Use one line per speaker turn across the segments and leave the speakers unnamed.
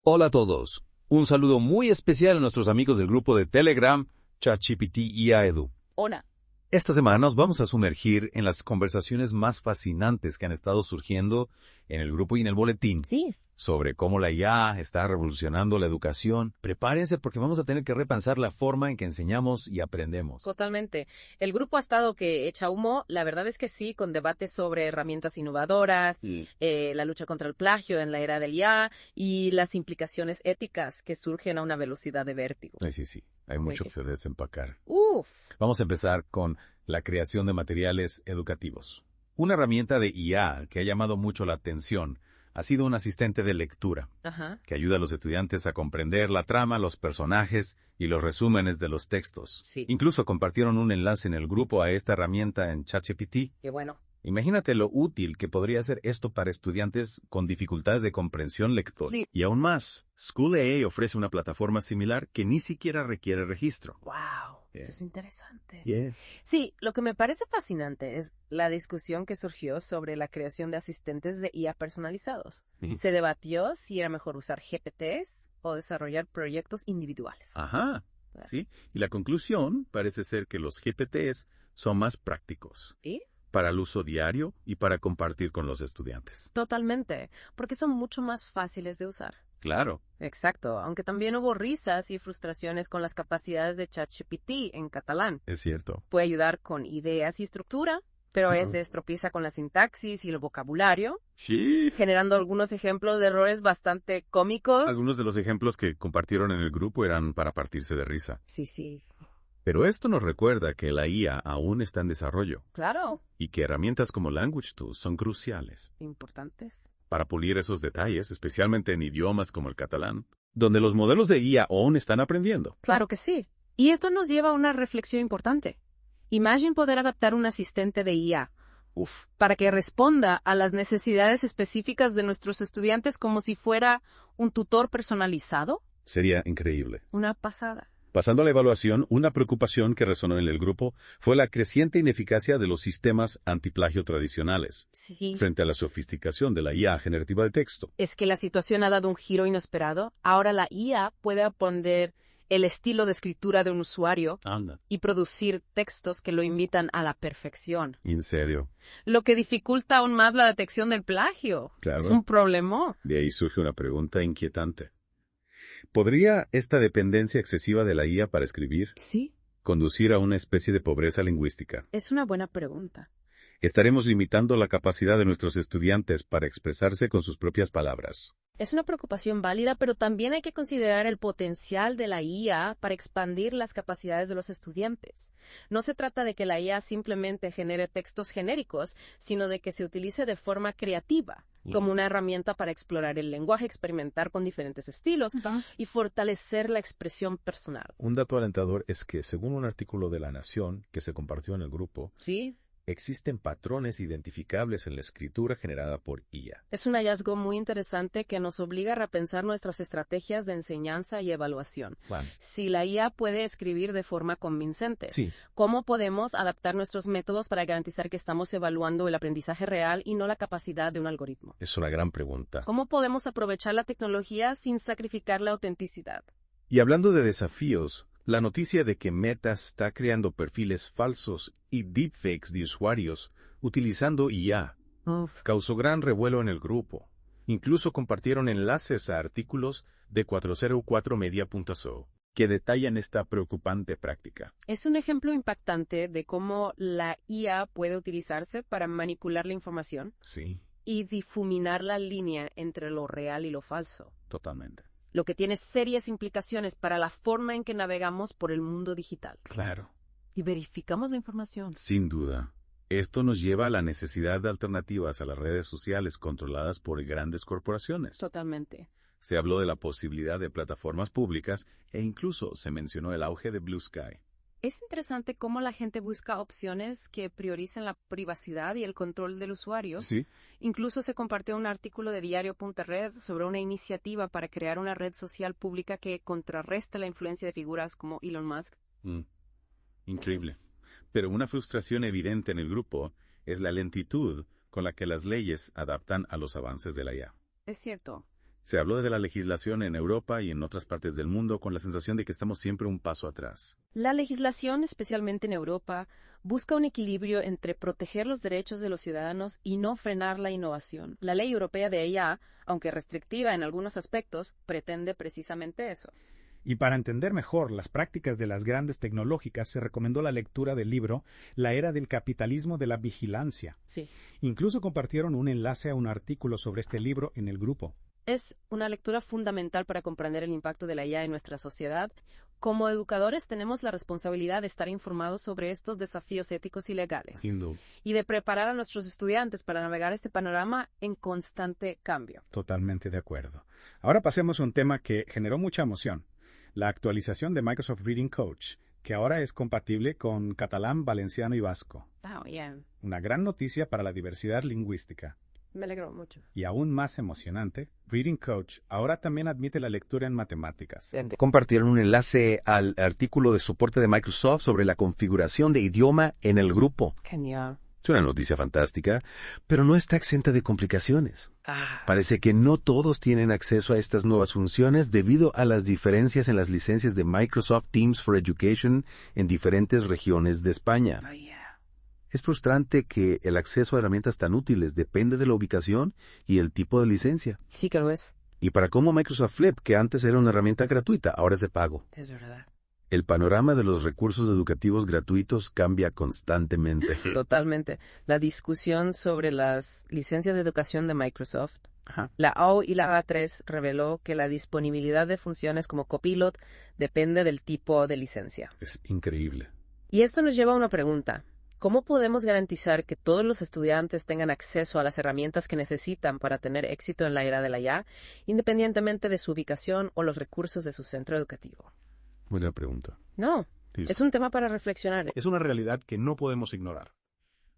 Hola a todos. Un saludo muy especial a nuestros amigos del grupo de Telegram, ChatGPT IA Edu.
Hola.
Esta semana nos vamos a sumergir en las conversaciones más fascinantes que han estado surgiendo en el grupo y en el boletín.
Sí.
Sobre cómo la IA está revolucionando la educación. Prepárense porque vamos a tener que repensar la forma en que enseñamos y aprendemos.
Totalmente. El grupo ha estado que echa humo, la verdad es que sí, con debates sobre herramientas innovadoras, la lucha contra el plagio en la era del IA y las implicaciones éticas que surgen a una velocidad de vértigo.
Sí. Hay mucho que desempacar.
Uf.
Vamos a empezar con la creación de materiales educativos. Una herramienta de IA que ha llamado mucho la atención ha sido un asistente de lectura, que ayuda a los estudiantes a comprender la trama, los personajes y los resúmenes de los textos.
Sí.
Incluso compartieron un enlace en el grupo a esta herramienta en ChatGPT.
Qué bueno.
Imagínate lo útil que podría ser esto para estudiantes con dificultades de comprensión lectora.
Sí.
Y aún más, SchoolAA ofrece una plataforma similar que ni siquiera requiere registro.
Wow. Eso es interesante.
Yeah.
Sí, lo que me parece fascinante es la discusión que surgió sobre la creación de asistentes de IA personalizados. Se debatió si era mejor usar GPTs o desarrollar proyectos individuales.
Ajá. Sí. Y la conclusión parece ser que los GPTs son más prácticos.
¿Y?
Para el uso diario y para compartir con los estudiantes.
Totalmente, porque son mucho más fáciles de usar.
Claro.
Exacto, aunque también hubo risas y frustraciones con las capacidades de ChatGPT en catalán.
Es cierto.
Puede ayudar con ideas y estructura, pero a veces tropieza con la sintaxis y el vocabulario,
Sí.
generando algunos ejemplos de errores bastante cómicos.
Algunos de los ejemplos que compartieron en el grupo eran para partirse de risa.
Sí.
Pero esto nos recuerda que la IA aún está en desarrollo
Claro.
y que herramientas como Language Tools son cruciales
Importantes.
para pulir esos detalles, especialmente en idiomas como el catalán, donde los modelos de IA aún están aprendiendo.
Claro que sí. Y esto nos lleva a una reflexión importante. Imagine poder adaptar un asistente de IA para que responda a las necesidades específicas de nuestros estudiantes como si fuera un tutor personalizado.
Sería increíble.
Una pasada.
Pasando a la evaluación, una preocupación que resonó en el grupo fue la creciente ineficacia de los sistemas antiplagio tradicionales
Sí.
frente a la sofisticación de la IA generativa de texto.
Es que la situación ha dado un giro inesperado. Ahora la IA puede aprender el estilo de escritura de un usuario
Anda.
y producir textos que lo invitan a la perfección,
En serio.
lo que dificulta aún más la detección del plagio.
Claro.
Es un problema.
De ahí surge una pregunta inquietante. ¿Podría esta dependencia excesiva de la IA para escribir
Sí,
conducir a una especie de pobreza lingüística?
es una buena pregunta.
¿Estaremos limitando la capacidad de nuestros estudiantes para expresarse con sus propias palabras?
Es una preocupación válida, pero también hay que considerar el potencial de la IA para expandir las capacidades de los estudiantes. No se trata de que la IA simplemente genere textos genéricos, sino de que se utilice de forma creativa, como una herramienta para explorar el lenguaje, experimentar con diferentes estilos y fortalecer la expresión personal.
Un dato alentador es que, según un artículo de La Nación que se compartió en el grupo,
Sí,
existen patrones identificables en la escritura generada por IA.
es un hallazgo muy interesante que nos obliga a repensar nuestras estrategias de enseñanza y evaluación.
Juan.
Si la IA puede escribir de forma convincente,
Sí.
¿cómo podemos adaptar nuestros métodos para garantizar que estamos evaluando el aprendizaje real y no la capacidad de un algoritmo?
Es una gran pregunta.
¿Cómo podemos aprovechar la tecnología sin sacrificar la autenticidad?
Y hablando de desafíos, la noticia de que Meta está creando perfiles falsos y deepfakes de usuarios utilizando IA causó gran revuelo en el grupo. Incluso compartieron enlaces a artículos de 404media.so que detallan esta preocupante práctica.
Es un ejemplo impactante de cómo la IA puede utilizarse para manipular la información
Sí,
y difuminar la línea entre lo real y lo falso,
totalmente.
lo que tiene serias implicaciones para la forma en que navegamos por el mundo digital
Claro.
y verificamos la información.
Sin duda. Esto nos lleva a la necesidad de alternativas a las redes sociales controladas por grandes corporaciones.
Totalmente.
Se habló de la posibilidad de plataformas públicas e incluso se mencionó el auge de Blue Sky.
Es interesante cómo la gente busca opciones que prioricen la privacidad y el control del usuario.
Sí.
Incluso se compartió un artículo de diario.red sobre una iniciativa para crear una red social pública que contrarreste la influencia de figuras como Elon Musk.
Increíble. Pero una frustración evidente en el grupo es la lentitud con la que las leyes adaptan a los avances de la IA.
Es cierto.
Se habló de la legislación en Europa y en otras partes del mundo con la sensación de que estamos siempre un paso atrás.
La legislación, especialmente en Europa, busca un equilibrio entre proteger los derechos de los ciudadanos y no frenar la innovación. La ley europea de IA, aunque restrictiva en algunos aspectos, pretende precisamente eso.
Y para entender mejor las prácticas de las grandes tecnológicas, se recomendó la lectura del libro La era del capitalismo de la vigilancia.
Sí.
Incluso compartieron un enlace a un artículo sobre este libro en el grupo.
Es una lectura fundamental para comprender el impacto de la IA en nuestra sociedad. Como educadores tenemos la responsabilidad de estar informados sobre estos desafíos éticos y legales. Y de preparar a nuestros estudiantes para navegar este panorama en constante cambio.
Totalmente de acuerdo. Ahora pasemos a un tema que generó mucha emoción. La actualización de Microsoft Reading Coach, que ahora es compatible con catalán, valenciano y vasco.
Oh, yeah.
Una gran noticia para la diversidad lingüística.
Me alegro mucho.
Y aún más emocionante, Reading Coach ahora también admite la lectura en matemáticas.
Compartieron un enlace al artículo de soporte de Microsoft sobre la configuración de idioma en el grupo.
Genial.
Es una noticia fantástica, pero no está exenta de complicaciones. Parece que no todos tienen acceso a estas nuevas funciones debido a las diferencias en las licencias de Microsoft Teams for Education en diferentes regiones de España. Es frustrante que el acceso a herramientas tan útiles depende de la ubicación y el tipo de licencia.
Sí que lo es.
Y para cómo Microsoft Flip, que antes era una herramienta gratuita, ahora es de pago.
Es verdad.
El panorama de los recursos educativos gratuitos cambia constantemente.
Totalmente. La discusión sobre las licencias de educación de Microsoft, la O y la A3 reveló que la disponibilidad de funciones como Copilot depende del tipo de licencia.
Es increíble.
Y esto nos lleva a una pregunta. ¿Cómo podemos garantizar que todos los estudiantes tengan acceso a las herramientas que necesitan para tener éxito en la era de la IA, independientemente de su ubicación o los recursos de su centro educativo?
Buena pregunta.
No,
Sí.
es un tema para reflexionar.
Es una realidad que no podemos ignorar.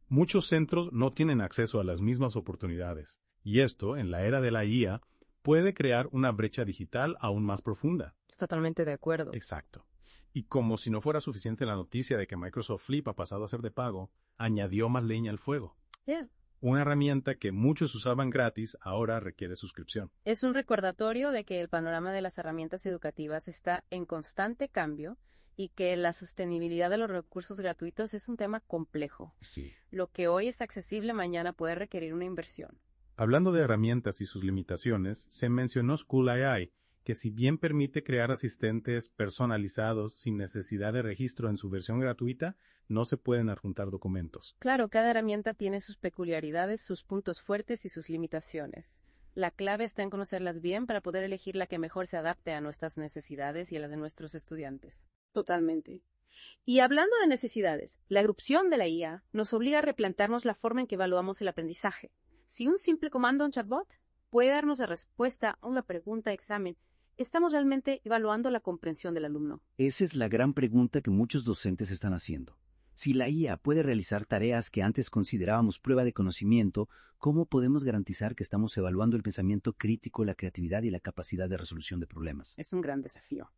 Muchos centros no tienen acceso a las mismas oportunidades, y esto, en la era de la IA, puede crear una brecha digital aún más profunda.
Totalmente de acuerdo.
Exacto. Y como si no fuera suficiente la noticia de que Microsoft Flip ha pasado a ser de pago, añadió más leña al fuego.
Yeah.
Una herramienta que muchos usaban gratis ahora requiere suscripción.
Es un recordatorio de que el panorama de las herramientas educativas está en constante cambio y que la sostenibilidad de los recursos gratuitos es un tema complejo.
Sí.
Lo que hoy es accesible mañana puede requerir una inversión.
Hablando de herramientas y sus limitaciones, se mencionó School AI, que si bien permite crear asistentes personalizados sin necesidad de registro en su versión gratuita, no se pueden adjuntar documentos.
Claro, cada herramienta tiene sus peculiaridades, sus puntos fuertes y sus limitaciones. La clave está en conocerlas bien para poder elegir la que mejor se adapte a nuestras necesidades y a las de nuestros estudiantes. Totalmente. Y hablando de necesidades, la irrupción de la IA nos obliga a replantearnos la forma en que evaluamos el aprendizaje. Si un simple comando, un chatbot, puede darnos la respuesta a una pregunta de examen, ¿estamos realmente evaluando la comprensión del alumno?
Esa es la gran pregunta que muchos docentes están haciendo. Si la IA puede realizar tareas que antes considerábamos prueba de conocimiento, ¿cómo podemos garantizar que estamos evaluando el pensamiento crítico, la creatividad y la capacidad de resolución de problemas?
Es un gran desafío.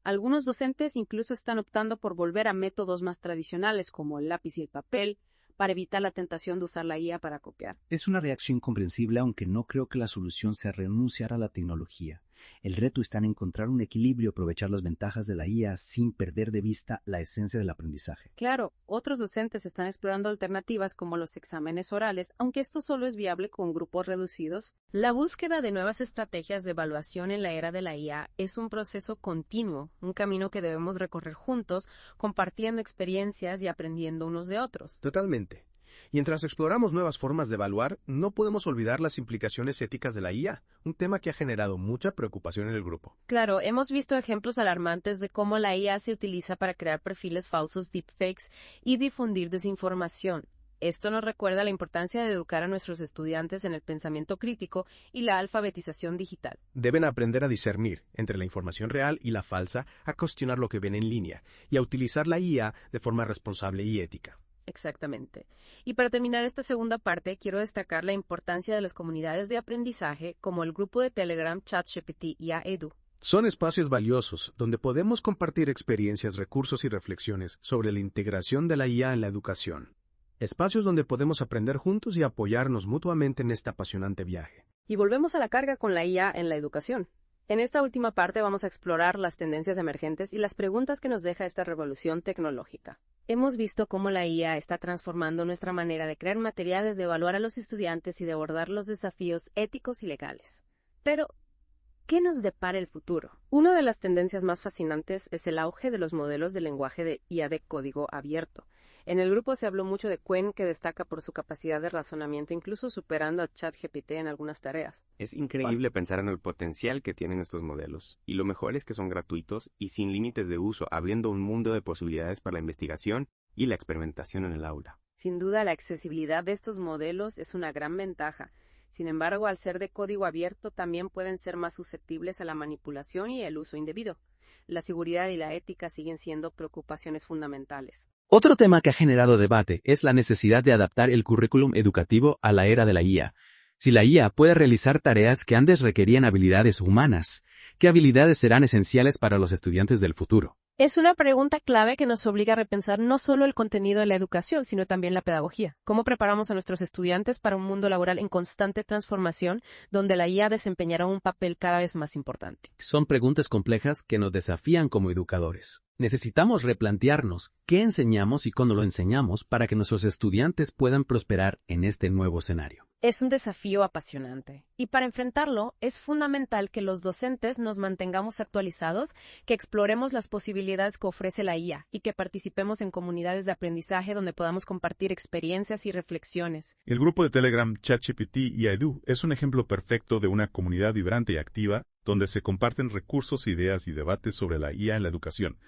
Algunos docentes incluso están optando por volver a métodos más tradicionales como el lápiz y el papel, para evitar la tentación de usar la IA para copiar.
Es una reacción comprensible, aunque no creo que la solución sea renunciar a la tecnología. El reto está en encontrar un equilibrio y aprovechar las ventajas de la IA sin perder de vista la esencia del aprendizaje.
Claro, otros docentes están explorando alternativas como los exámenes orales, aunque esto solo es viable con grupos reducidos. La búsqueda de nuevas estrategias de evaluación en la era de la IA es un proceso continuo, un camino que debemos recorrer juntos, compartiendo experiencias y aprendiendo unos de otros.
Totalmente. Y mientras exploramos nuevas formas de evaluar, no podemos olvidar las implicaciones éticas de la IA, un tema que ha generado mucha preocupación en el grupo.
Claro, hemos visto ejemplos alarmantes de cómo la IA se utiliza para crear perfiles falsos, deepfakes y difundir desinformación. Esto nos recuerda la importancia de educar a nuestros estudiantes en el pensamiento crítico y la alfabetización digital.
Deben aprender a discernir entre la información real y la falsa, a cuestionar lo que ven en línea y a utilizar la IA de forma responsable y ética.
Exactamente. Y para terminar esta segunda parte, quiero destacar la importancia de las comunidades de aprendizaje como el grupo de Telegram ChatGPT y AEDU.
Son espacios valiosos donde podemos compartir experiencias, recursos y reflexiones sobre la integración de la IA en la educación. Espacios donde podemos aprender juntos y apoyarnos mutuamente en este apasionante viaje.
Y volvemos a la carga con la IA en la educación. En esta última parte vamos a explorar las tendencias emergentes y las preguntas que nos deja esta revolución tecnológica. Hemos visto cómo la IA está transformando nuestra manera de crear materiales, de evaluar a los estudiantes y de abordar los desafíos éticos y legales. Pero, ¿qué nos depara el futuro? Una de las tendencias más fascinantes es el auge de los modelos de lenguaje de IA de código abierto. En el grupo se habló mucho de Qwen, que destaca por su capacidad de razonamiento, incluso superando a ChatGPT en algunas tareas.
Es increíble pensar en el potencial que tienen estos modelos. Y lo mejor es que son gratuitos y sin límites de uso, abriendo un mundo de posibilidades para la investigación y la experimentación en el aula.
Sin duda, la accesibilidad de estos modelos es una gran ventaja. Sin embargo, al ser de código abierto, también pueden ser más susceptibles a la manipulación y el uso indebido. La seguridad y la ética siguen siendo preocupaciones fundamentales.
Otro tema que ha generado debate es la necesidad de adaptar el currículum educativo a la era de la IA. Si la IA puede realizar tareas que antes requerían habilidades humanas, ¿qué habilidades serán esenciales para los estudiantes del futuro?
Es una pregunta clave que nos obliga a repensar no solo el contenido de la educación, sino también la pedagogía. ¿Cómo preparamos a nuestros estudiantes para un mundo laboral en constante transformación, donde la IA desempeñará un papel cada vez más importante?
Son preguntas complejas que nos desafían como educadores. Necesitamos replantearnos qué enseñamos y cómo lo enseñamos para que nuestros estudiantes puedan prosperar en este nuevo escenario.
Es un desafío apasionante. Y para enfrentarlo, es fundamental que los docentes nos mantengamos actualizados, que exploremos las posibilidades que ofrece la IA y que participemos en comunidades de aprendizaje donde podamos compartir experiencias y reflexiones.
El grupo de Telegram ChatGPT y Edu es un ejemplo perfecto de una comunidad vibrante y activa donde se comparten recursos, ideas y debates sobre la IA en la educación.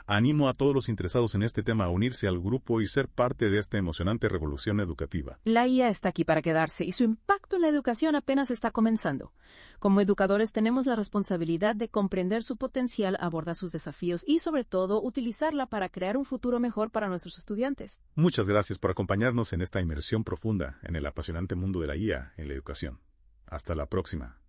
Animo a todos los interesados en este tema a unirse al grupo y ser parte de esta emocionante revolución educativa.
La IA está aquí para quedarse y su impacto en la educación apenas está comenzando. Como educadores tenemos la responsabilidad de comprender su potencial, abordar sus desafíos y, sobre todo, utilizarla para crear un futuro mejor para nuestros estudiantes.
Muchas gracias por acompañarnos en esta inmersión profunda en el apasionante mundo de la IA en la educación. Hasta la próxima.